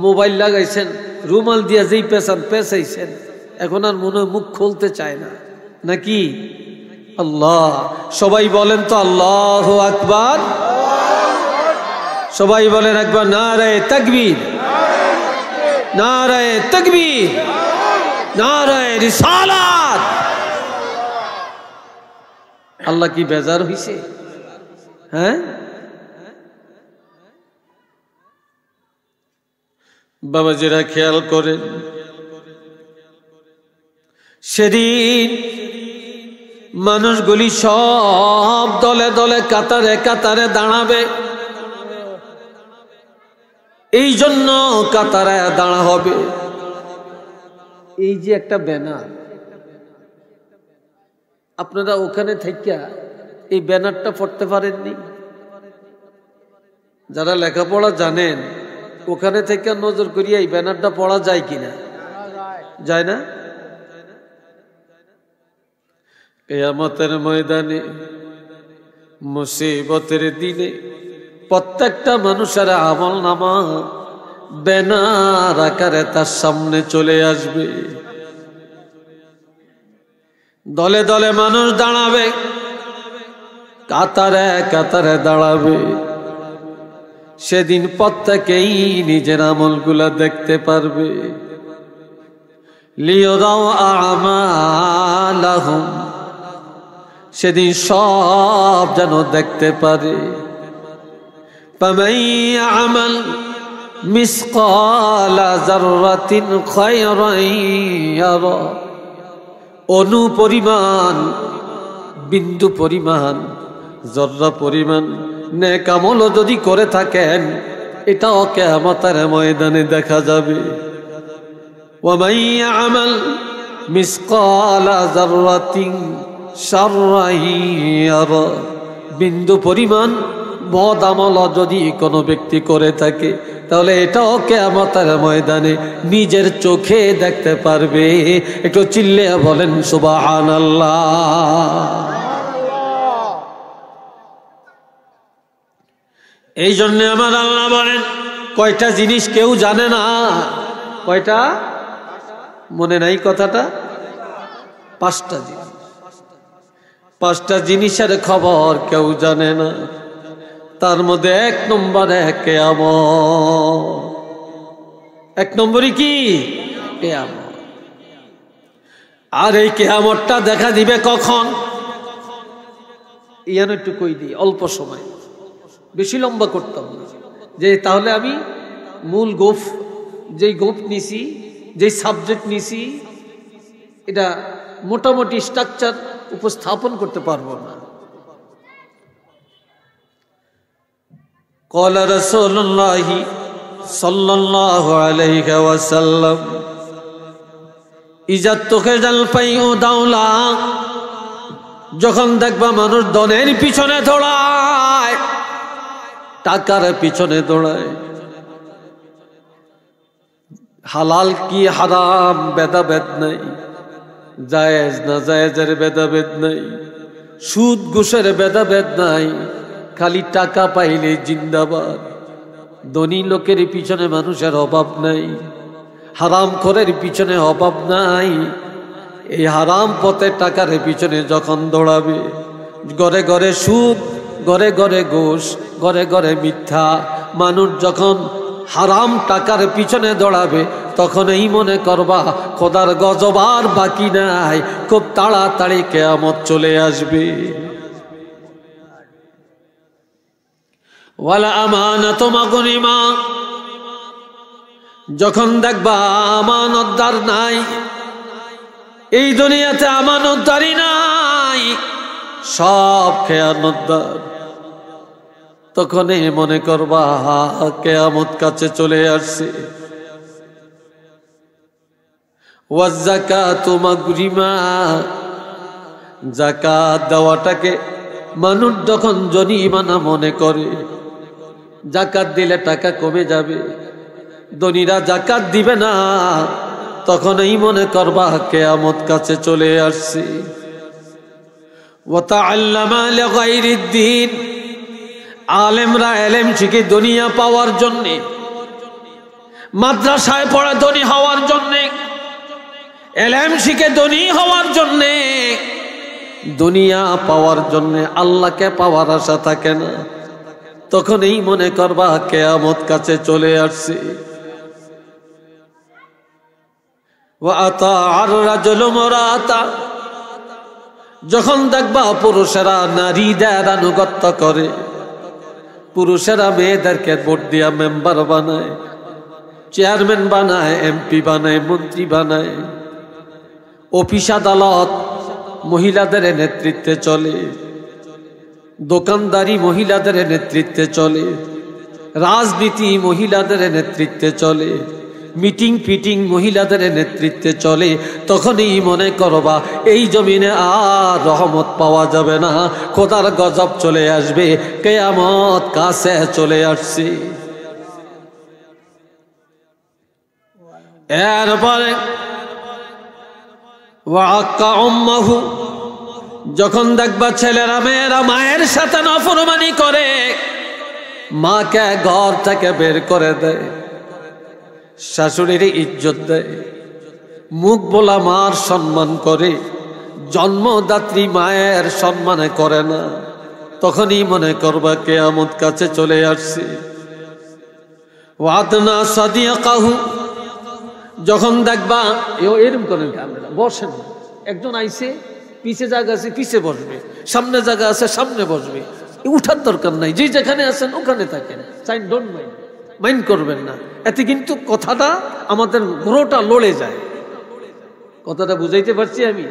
মোবাইল লাগাইছেন, রুমাল দিয়া যেই পেছান পেঁচাইছেন, এখন আর মনে হয় মুখ খুলতে চায় না নাকি? আল্লাহ, সবাই বলেন তো আল্লাহু আকবার, সবাই বলেন একবার নারায়ে তাকবীর, নারায়ে তাকবীর, নারায়ে রিসালাত। আল্লাহ কি বেজার হইছে? হ্যাঁ বাবাজিরা খেয়াল করেন, সেদিন মানুষগুলি সব দলে দলে কাতারে কাতারে দাঁড়াবে। এই জন্য কাতারে দাঁড়া হবে। এই যে একটা ব্যানার, আপনারা ওখানে থেকে এই ব্যানারটা পড়তে পারেননি? যারা লেখাপড়া জানেন ওখানে থেকে নজর করিয়া এই ব্যানারটা পড়া যায় কিনা? যায় না? কিয়ামতের ময়দানে, মুসিবতের দিনে প্রত্যেকটা মানুষের আমলনামা ব্যানার আকারে তার সামনে চলে আসবে। দলে দলে মানুষ দাঁড়াবে, কাতারে কাতারে দাঁড়াবে। সেদিন প্রত্যেকেই নিজের আমলগুলা দেখতে পারবে। লিয়ারাউ আমালাহুম, সেদিন সব যেন দেখতে পারে। ফামান ইয়ামাল মিসকালা যাররাতিন খায়রান ইয়ারা, অনু পরিমাণ, বিন্দু পরিমাণ, জর্রা পরিমাণ নেক আমল যদি করে থাকেন, এটাও কিয়ামতের ময়দানে দেখা যাবে। ওয়ামান ইয়ামাল মিসকালা যাররাতিন শাররান ইয়ারা, বিন্দু পরিমাণ বদ আমল যদি কোনো ব্যক্তি করে থাকে, তাহলে এটাও কিয়ামতের ময়দানে নিজের চোখে দেখতে পারবে। একটু চিল্লে বলেন সুবহানাল্লাহ। এই জন্য আমার আল্লাহ বলেন, কয়টা জিনিস কেউ জানে না। কয়টা? মনে নাই কথাটা? 5টা জিনিস। 5টা জিনিসের খবর কেউ জানে না। তার মধ্যে 1 নম্বরে কিয়ামত। 1 নম্বরই কি? কিয়ামত। আর এই কিয়ামতটা দেখা দিবে কখন? ইয়ান একটু কই দিই, অল্প সময়, বেশি লম্বা করতাম না, যে তাহলে আমি মূল যেই গোফ নিছি, যেই সাবজেক্ট নিছি, এটা মোটামুটি স্ট্রাকচার উপস্থাপন করতে পারবো না। قال رسول الله صلى الله عليه وسلم إذا اتخذ الفيء دولة, যখন দেখবা মানুষ ধনের পিছনে দৌড়ায়, টাকার পিছনে দৌড়ায়, হালাল কি হারাম ভেদাভেদ নাই, জায়েজ না জায়েজের ভেদাভেদ নাই, সুদ ঘুষের ভেদাভেদ নাই, খালি টাকা পাইলে জিন্দাবাদ। ধনী লোকের পিছনে মানুষের অভাব নাই, হারাম খোরের পিছনে অভাব নাই। এই হারাম পথে টাকার পিছনে যখন দৌড়াবে, ঘরে ঘরে সুদ, ঘরে ঘরে ঘুষ, ঘরে ঘরে মিথ্যা, মানুষ যখন হারাম টাকার পিছনে দৌড়াবে, তখন এই মনে করবা খোদার গজব আর বাকি নাই, খুব তাড়াতাড়ি কিয়ামত চলে আসবে। ওয়ালা আমানাতু মাগনিমা, যখন দেখবা আমানতদার নাই, এই দুনিয়াতে আমানতদারি নাই, সব খেয়ানতদার, তখন মনে করবা কিয়ামত কাছে চলে আসছে। ওয়াজ যাকাতু মাগরিমা, যাকাত দেওয়াটাকে মানুষ যখন জরিমানা মনে করে, যাকাত দিলে টাকা কমে যাবে, ধনীরা যাকাত দিবে না, তখন এই মনে করবা কিয়ামত কাছে চলে আসছে। ওয়া তাআল্লামা লিগাইরিদ দ্বীন, আলেমরা এলেম শিখে দুনিয়া পাওয়ার জন্যে, মাদ্রাসায় পড়া ধনী হওয়ার জন্যে, এলেম শিখে ধনী হওয়ার জন্যে, দুনিয়া পাওয়ার জন্যে, আল্লাহকে পাওয়ার আশা থাকে না, তখন এই মনে করবা কিয়ামত কাছে চলে আসছে। ওয়া আতাআর রাজুলু মুরাতা, যখন দেখবা পুরুষেরা নারীদের আনুগত্য করে, পুরুষেরা মেয়েদেরকে ভোট দিয়া মেম্বার বানায়, চেয়ারম্যান বানায়, এমপি বানায়, মন্ত্রী বানায়, অফিস আদালত মহিলাদের নেতৃত্বে চলে, দোকানদারি মহিলাদের নেতৃত্বে চলে, রাজনীতি মহিলাদের নেতৃত্বে চলে, মিটিং ফিটিং মহিলাদের নেতৃত্বে চলে, তখনই মনে করবা এই জমিনে আর রহমত পাওয়া যাবে না, খোদার গজব চলে আসবে, কিয়ামত কাছে চলে আসছে। এরপরে ওয়াক্কা উম্মাহু, যখন দেখবা ছেলেরা মেয়েরা মায়ের সাথে নাফরমানি করে, মাকে ঘর থেকে বের করে দেয়, শাশুড়ির ইজ্জত দেয়, মুখ বলা মার সম্মান করে, জন্মদাত্রী মায়ের সম্মানে করে না, তখনই মনে করবা কিয়ামত কাছে চলে আসছে। ওয়াদনা সাদিয়াকাহু, যখন দেখবা এরকম করেন আপনারা, বসেন, একজন আইছে পিছে জায়গা আছে পিছে বসবে, সামনে জায়গা আছে সামনে বসবে, উঠার দরকার নাই, যে যেখানে আছেন ওখানে থাকেন, সাইন ডোন্ট মাইন্ড করবেন না। এতে কিন্তু কথাটা আমাদের গ্রহটা লড়ে যায়। কথাটা বুঝাইতে পারছি আমি?